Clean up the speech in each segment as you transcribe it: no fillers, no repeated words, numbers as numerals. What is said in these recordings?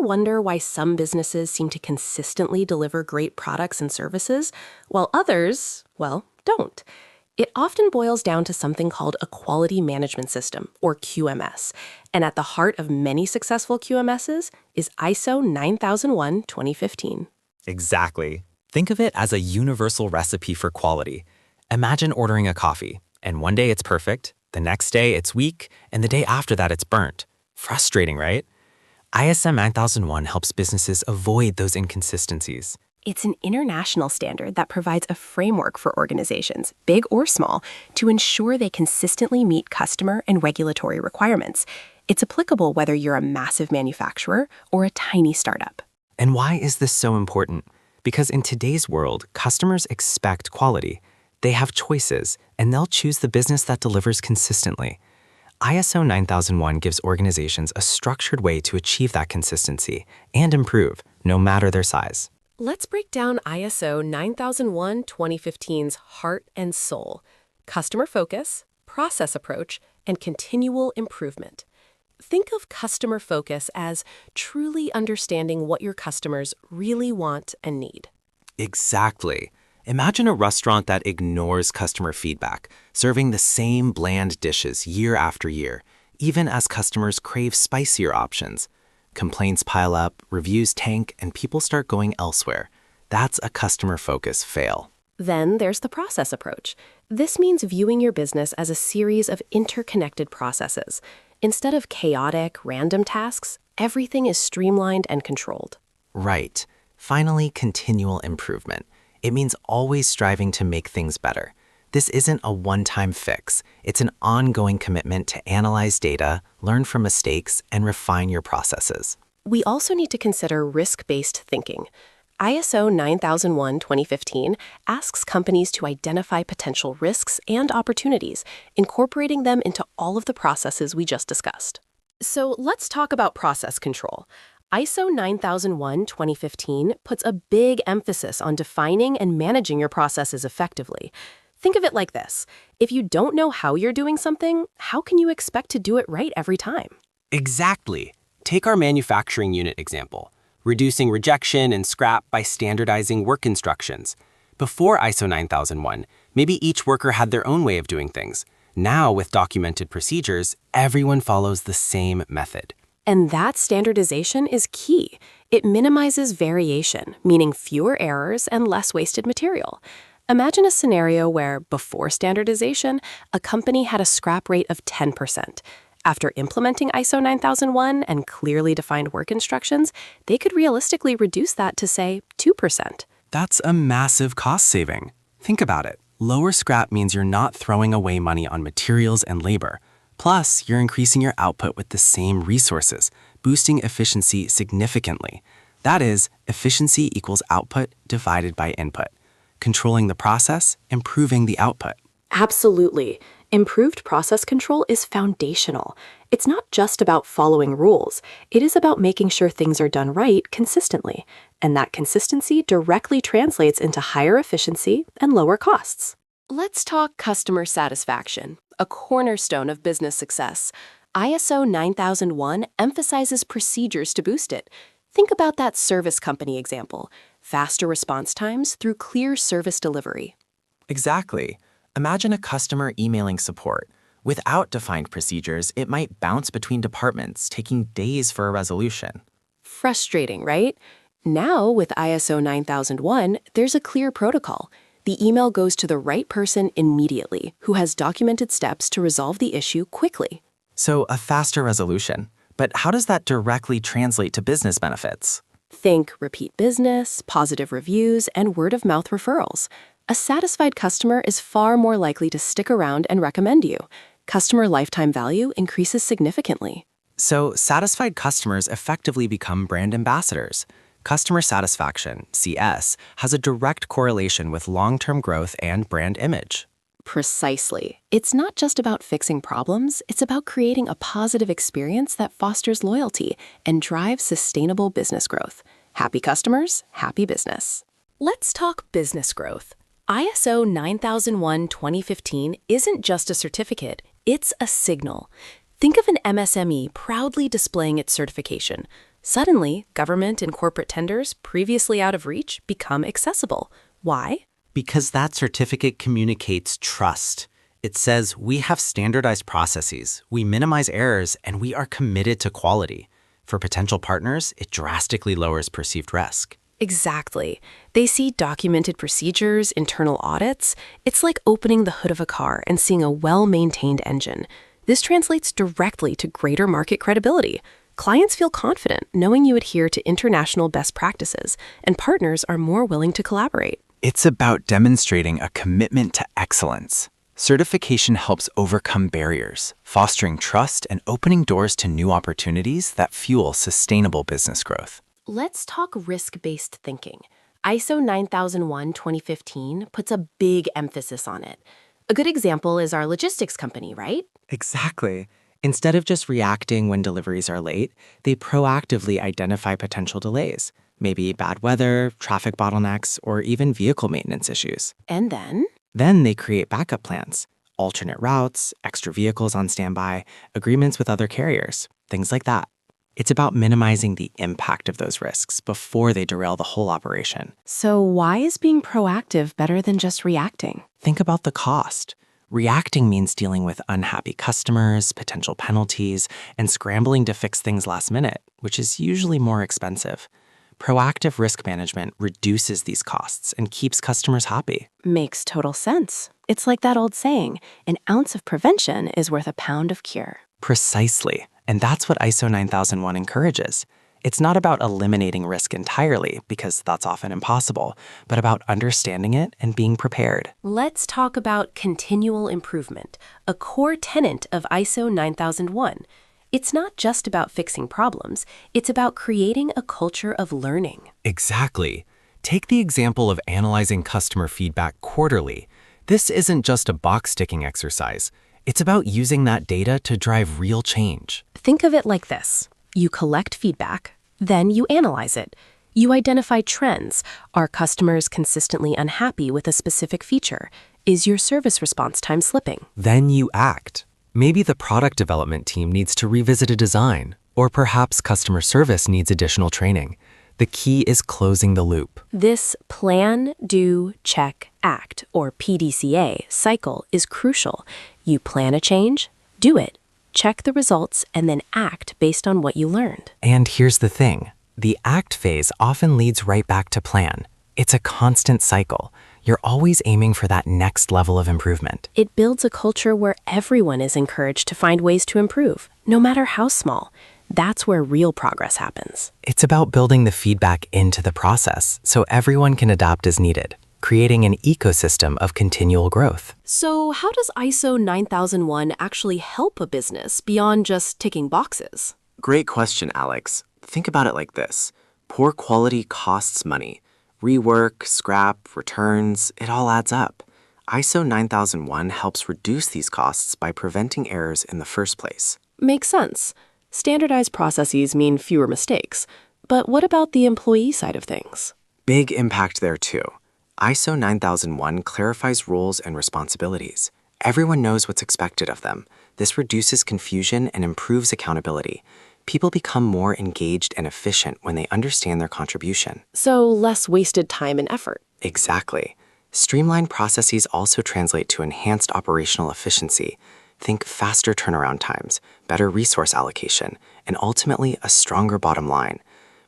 wonder why some businesses seem to consistently deliver great products and services, while others, well, don't? It often boils down to something called a quality management system, or QMS. And at the heart of many successful QMSs is ISO 9001:2015. Exactly. Think of it as a universal recipe for quality. Imagine ordering a coffee, and one day it's perfect, the next day it's weak, and the day after that it's burnt. Frustrating, right? ISO 9001 helps businesses avoid those inconsistencies. It's an international standard that provides a framework for organizations, big or small, to ensure they consistently meet customer and regulatory requirements. It's applicable whether you're a massive manufacturer or a tiny startup. And why is this so important? Because in today's world, customers expect quality. They have choices, and they'll choose the business that delivers consistently. ISO 9001 gives organizations a structured way to achieve that consistency and improve, no matter their size. Let's break down ISO 9001:2015's heart and soul: customer focus, process approach, and continual improvement. Think of customer focus as truly understanding what your customers really want and need. Exactly. Imagine a restaurant that ignores customer feedback, serving the same bland dishes year after year, even as customers crave spicier options. Complaints pile up, reviews tank, and people start going elsewhere. That's a customer focus fail. Then there's the process approach. This means viewing your business as a series of interconnected processes. Instead of chaotic, random tasks, everything is streamlined and controlled. Right. Finally, continual improvement. It means always striving to make things better. This isn't a one-time fix. It's an ongoing commitment to analyze data, learn from mistakes, and refine your processes. We also need to consider risk-based thinking. ISO 9001:2015 asks companies to identify potential risks and opportunities, incorporating them into all of the processes we just discussed. So let's talk about process control. ISO 9001:2015 puts a big emphasis on defining and managing your processes effectively. Think of it like this. If you don't know how you're doing something, how can you expect to do it right every time? Exactly. Take our manufacturing unit example, reducing rejection and scrap by standardizing work instructions. Before ISO 9001, maybe each worker had their own way of doing things. Now, with documented procedures, everyone follows the same method. And that standardization is key. It minimizes variation, meaning fewer errors and less wasted material. Imagine a scenario where, before standardization, a company had a scrap rate of 10%. After implementing ISO 9001 and clearly defined work instructions, they could realistically reduce that to, say, 2%. That's a massive cost saving. Think about it. Lower scrap means you're not throwing away money on materials and labor. Plus, you're increasing your output with the same resources, boosting efficiency significantly. That is, efficiency equals output divided by input. Controlling the process, improving the output. Absolutely. Improved process control is foundational. It's not just about following rules. It is about making sure things are done right consistently. And that consistency directly translates into higher efficiency and lower costs. Let's talk customer satisfaction, a cornerstone of business success. ISO 9001 emphasizes procedures to boost it. Think about that service company example. Faster response times through clear service delivery. Exactly. Imagine a customer emailing support. Without defined procedures, it might bounce between departments, taking days for a resolution. Frustrating, right? Now, with ISO 9001, there's a clear protocol. The email goes to the right person immediately, who has documented steps to resolve the issue quickly. So, a faster resolution. But how does that directly translate to business benefits? Think repeat business, positive reviews, and word-of-mouth referrals. A satisfied customer is far more likely to stick around and recommend you. Customer lifetime value increases significantly. So, satisfied customers effectively become brand ambassadors. Customer satisfaction, CS, has a direct correlation with long-term growth and brand image. Precisely. It's not just about fixing problems, it's about creating a positive experience that fosters loyalty and drives sustainable business growth. Happy customers, happy business. Let's talk business growth. ISO 9001:2015 isn't just a certificate, it's a signal. Think of an MSME proudly displaying its certification. Suddenly, government and corporate tenders, previously out of reach, become accessible. Why? Because that certificate communicates trust. It says we have standardized processes, we minimize errors, and we are committed to quality. For potential partners, it drastically lowers perceived risk. Exactly. They see documented procedures, internal audits. It's like opening the hood of a car and seeing a well-maintained engine. This translates directly to greater market credibility. Clients feel confident knowing you adhere to international best practices, and partners are more willing to collaborate. It's about demonstrating a commitment to excellence. Certification helps overcome barriers, fostering trust and opening doors to new opportunities that fuel sustainable business growth. Let's talk risk-based thinking. ISO 9001:2015 puts a big emphasis on it. A good example is our logistics company, right? Exactly. Instead of just reacting when deliveries are late, they proactively identify potential delays, maybe bad weather, traffic bottlenecks, or even vehicle maintenance issues. And then? Then they create backup plans, alternate routes, extra vehicles on standby, agreements with other carriers, things like that. It's about minimizing the impact of those risks before they derail the whole operation. So why is being proactive better than just reacting? Think about the cost. Reacting means dealing with unhappy customers, potential penalties, and scrambling to fix things last minute, which is usually more expensive. Proactive risk management reduces these costs and keeps customers happy. Makes total sense. It's like that old saying, an ounce of prevention is worth a pound of cure. Precisely. And that's what ISO 9001 encourages. It's not about eliminating risk entirely, because that's often impossible, but about understanding it and being prepared. Let's talk about continual improvement, a core tenet of ISO 9001. It's not just about fixing problems, it's about creating a culture of learning. Exactly. Take the example of analyzing customer feedback quarterly. This isn't just a box-ticking exercise. It's about using that data to drive real change. Think of it like this. You collect feedback, then you analyze it. You identify trends. Are customers consistently unhappy with a specific feature? Is your service response time slipping? Then you act. Maybe the product development team needs to revisit a design, or perhaps customer service needs additional training. The key is closing the loop. This plan, do, check, act, or PDCA cycle is crucial. You plan a change, do it, check the results, and then act based on what you learned. And here's the thing. The act phase often leads right back to plan. It's a constant cycle. You're always aiming for that next level of improvement. It builds a culture where everyone is encouraged to find ways to improve, no matter how small. That's where real progress happens. It's about building the feedback into the process so everyone can adapt as needed, creating an ecosystem of continual growth. So how does ISO 9001 actually help a business beyond just ticking boxes? Great question, Alex. Think about it like this. Poor quality costs money. Rework, scrap, returns, it all adds up. ISO 9001 helps reduce these costs by preventing errors in the first place. Makes sense. Standardized processes mean fewer mistakes. But what about the employee side of things? Big impact there too. ISO 9001 clarifies roles and responsibilities. Everyone knows what's expected of them. This reduces confusion and improves accountability. People become more engaged and efficient when they understand their contribution. So less wasted time and effort. Exactly. Streamlined processes also translate to enhanced operational efficiency. Think faster turnaround times, better resource allocation, and ultimately a stronger bottom line.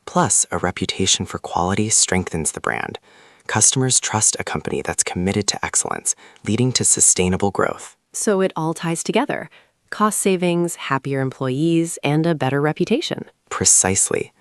Plus, a reputation for quality strengthens the brand. Customers trust a company that's committed to excellence, leading to sustainable growth. So it all ties together. Cost savings, happier employees, and a better reputation. Precisely.